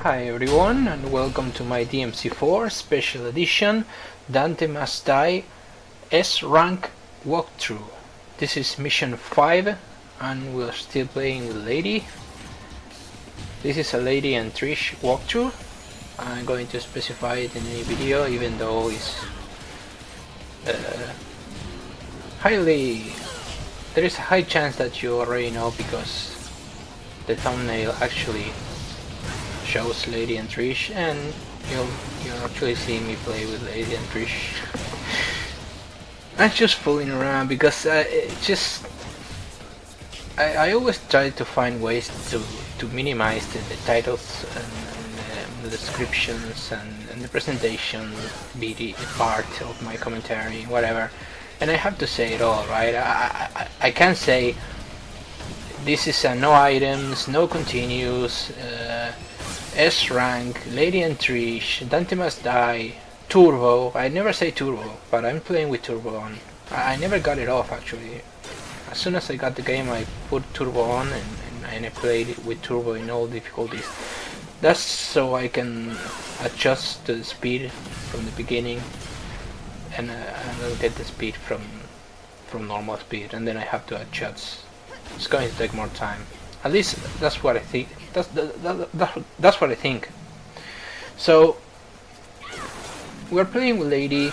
Hi everyone and welcome to my DMC4 Special Edition Dante Must Die S-Rank walkthrough. This is mission 5 and we're still playing with Lady. This is a Lady and Trish walkthrough. I'm going to specify it in any video even though it's there is a high chance that you already know because the thumbnail actually shows Lady and Trish, and you're actually seeing me play with Lady and Trish. I'm just fooling around because I always try to find ways to minimize the titles and the descriptions and the presentation be the part of my commentary, whatever. And I have to say it all, right? I can't say this is a no items, no continues, S rank, Lady and Trish, Dante Must Die, Turbo. I never say Turbo, but I'm playing with Turbo on. I never got it off actually. As soon as I got the game, I put Turbo on and I played it with Turbo in all difficulties. That's so I can adjust the speed from the beginning, and I'll get the speed from normal speed, and then I have to adjust. It's going to take more time. At least that's what I think. That's what I think. So we're playing with Lady.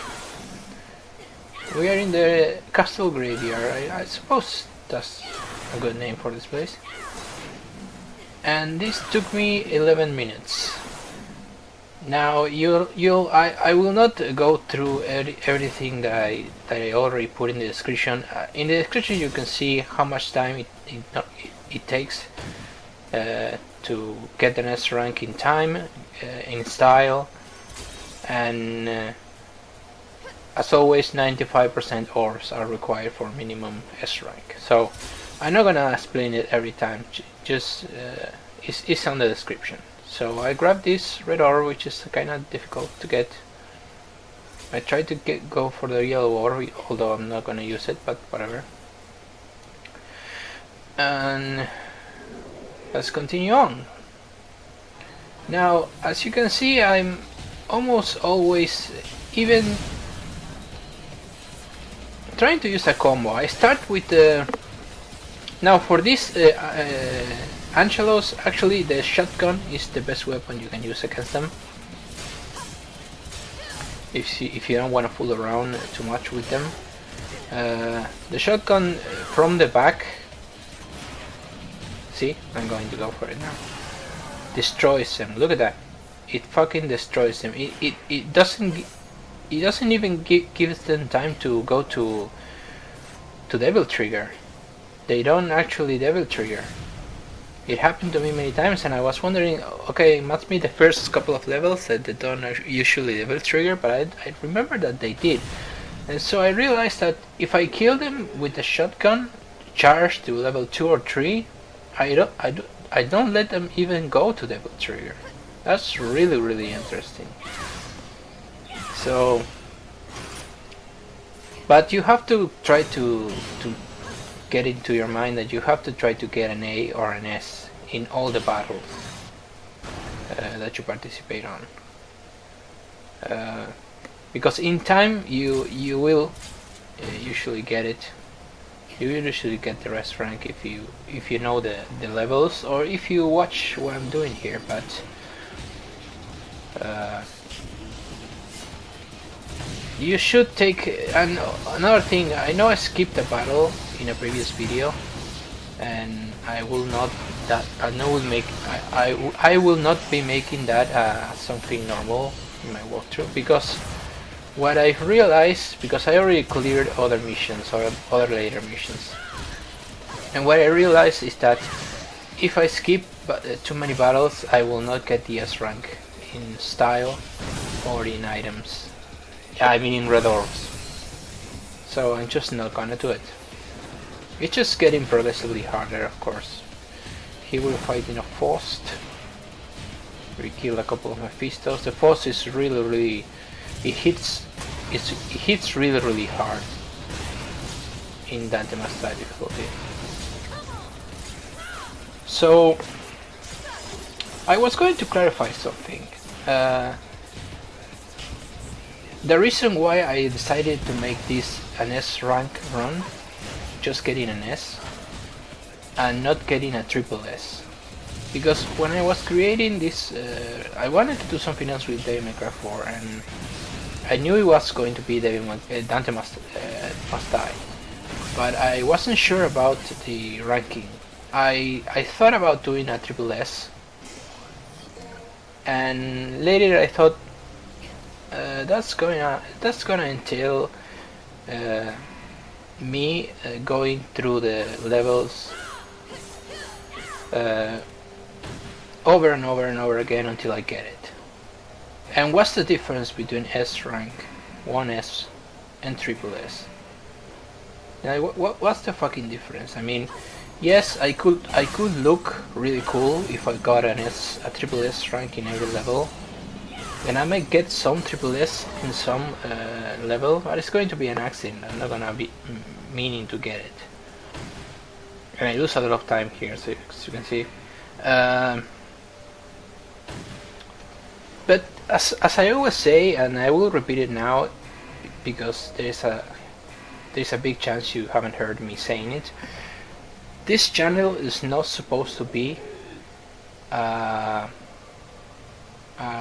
We are in the castle graveyard. I suppose that's a good name for this place. And this took me 11 minutes. Now I will not go through everything that I already put in the description. In the description you can see how much time it takes to get an S rank in time, in style, and as always 95% orbs are required for minimum S rank. So I'm not gonna explain it every time, just it's on the description. So I grabbed this red orb, which is kinda difficult to get. I tried to go for the yellow orb, although I'm not gonna use it, but whatever. And let's continue on. Now, as you can see, I'm almost always even trying to use a combo. I start with the now for this Angelos, actually the shotgun is the best weapon you can use against them. If you don't want to fool around too much with them, the shotgun from the back. See, I'm going to go for it now. Destroys them. Look at that. It fucking destroys them. It doesn't even give them time to go to Devil Trigger. They don't actually Devil Trigger. It happened to me many times, and I was wondering, okay, it must be the first couple of levels that they don't usually Devil Trigger, but I remember that they did. And so I realized that if I kill them with the shotgun, charge to level 2 or 3, I don't let them even go to Devil Trigger. That's really interesting. So, but you have to try to get into your mind that you have to try to get an A or an S in all the battles that you participate on, because in time you will usually get it. You usually get the rest rank if you know the levels, or if you watch what I'm doing here. But you should take another thing. I know I skipped a battle in a previous video, and I will not be making that something normal in my walkthrough, because what I've realized, because I already cleared other missions or other later missions, and what I realized is that if I skip too many battles, I will not get the S rank in style or in items. I mean in red orbs. So I'm just not gonna do it. It's just getting progressively harder, of course. Here we're fighting a Faust. We kill a couple of Mephistos. The Faust is really it hits really hard in Dante Must Die difficulty. So I was going to clarify something. The reason why I decided to make this an S rank run, just getting an S, and not getting a triple S. Because when I was creating this, I wanted to do something else with Devil May Cry 4, and I knew it was going to be Dante Must Die. But I wasn't sure about the ranking. I thought about doing a triple S, and later I thought that's gonna entail me going through the levels over and over and over again until I get it. And what's the difference between S rank, 1S, and triple S? Now, what's the fucking difference? I mean, yes, I could look really cool if I got a triple S rank in every level, and I might get some triple S in some level, but it's going to be an accident. I'm not gonna be meaning to get it, and I lose a lot of time here, so as you can see. But as I always say, and I will repeat it now, because there's a big chance you haven't heard me saying it. This channel is not supposed to be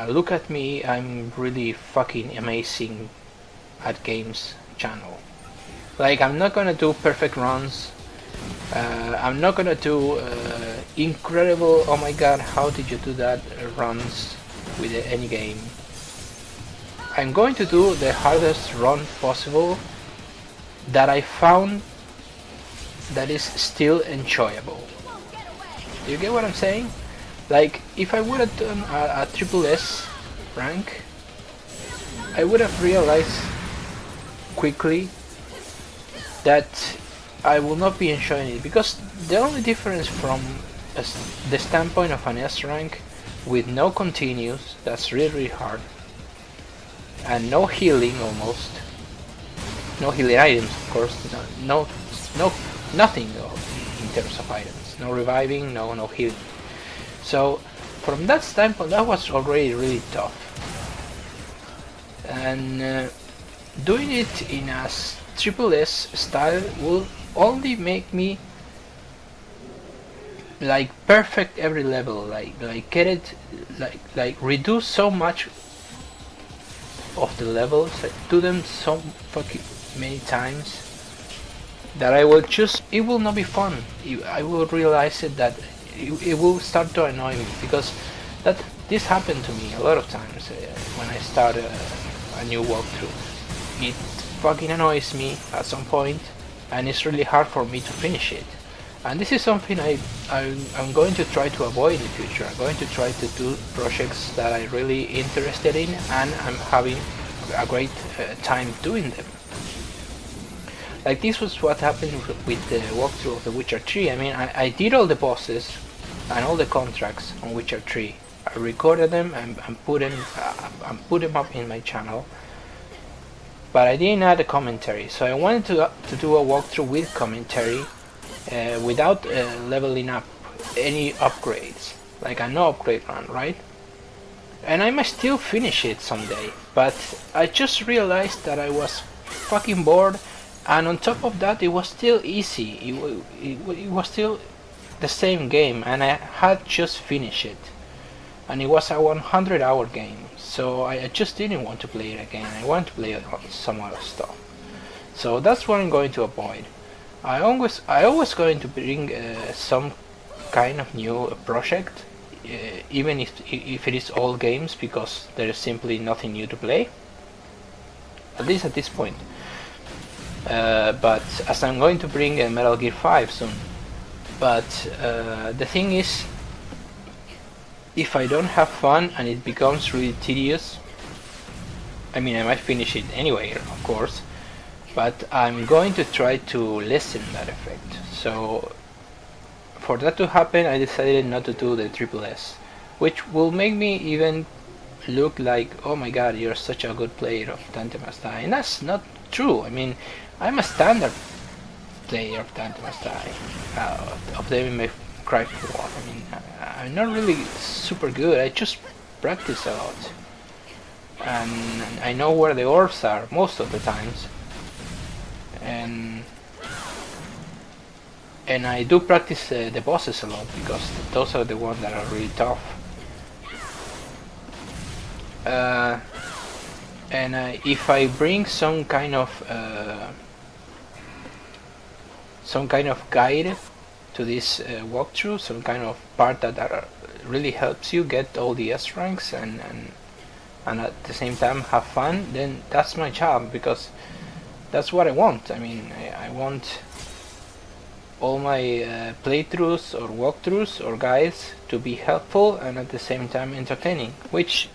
look at me, I'm really fucking amazing at games channel. Like, I'm not gonna do perfect runs, I'm not gonna do incredible, oh my god, how did you do that runs with any game. I'm going to do the hardest run possible that I found that is still enjoyable. Do you get what I'm saying? Like, if I would have done a triple S rank, I would have realized quickly that I will not be enjoying it, because the only difference from the standpoint of an S rank with no continues, that's really hard, and no healing, almost no healing items, of course, nothing in terms of items, no reviving, no healing. So from that standpoint, that was already really tough, and doing it in a triple S style will only make me like perfect every level, like get it, like reduce so much of the levels, do them so fucking many times that it will not be fun. I will realize that it will start to annoy me, because this happened to me a lot of times when I start a new walkthrough. It fucking annoys me at some point, and it's really hard for me to finish it. And this is something I'm going to try to avoid in the future. I'm going to try to do projects that I'm really interested in, and I'm having a great time doing them. Like, this was what happened with the walkthrough of The Witcher 3. I mean, I did all the bosses and all the contracts on Witcher 3. I recorded them and put them up in my channel, but I didn't add a commentary. So I wanted to do a walkthrough with commentary, without leveling up any upgrades, like a no upgrade run, right? And I might still finish it someday, but I just realized that I was fucking bored, and on top of that, it was still easy. It was still the same game, and I had just finished it, and it was a 100-hour game, so I just didn't want to play it again. I want to play some other stuff. So that's what I'm going to avoid. I always going to bring some kind of new project, even if it is old games, because there is simply nothing new to play, at least at this point. But as I'm going to bring Metal Gear 5 soon. But the thing is, if I don't have fun and it becomes really tedious, I mean, I might finish it anyway, of course, but I'm going to try to lessen that effect. So for that to happen, I decided not to do the triple S, which will make me even look like, oh my god, you're such a good player of Dante Must Die. And that's not true. I mean, I'm a standard player of Dante Must Die, of Devil May cry for. I mean, I'm not really super good. I just practice a lot, and I know where the orbs are most of the times, and I do practice the bosses a lot because those are the ones that are really tough. And if I bring some kind of guide to this walkthrough, some kind of part that really helps you get all the S ranks and at the same time have fun, then that's my job, because that's what I want. I mean, I want all my playthroughs or walkthroughs or guides to be helpful and at the same time entertaining, which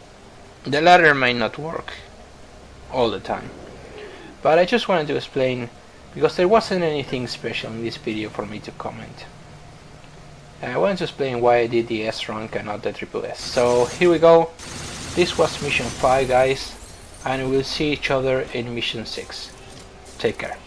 the latter might not work all the time. But I just wanted to explain, because there wasn't anything special in this video for me to comment. I wanted to explain why I did the S rank and not the triple S. So here we go. This was mission 5, guys, and we'll see each other in mission 6. Take care.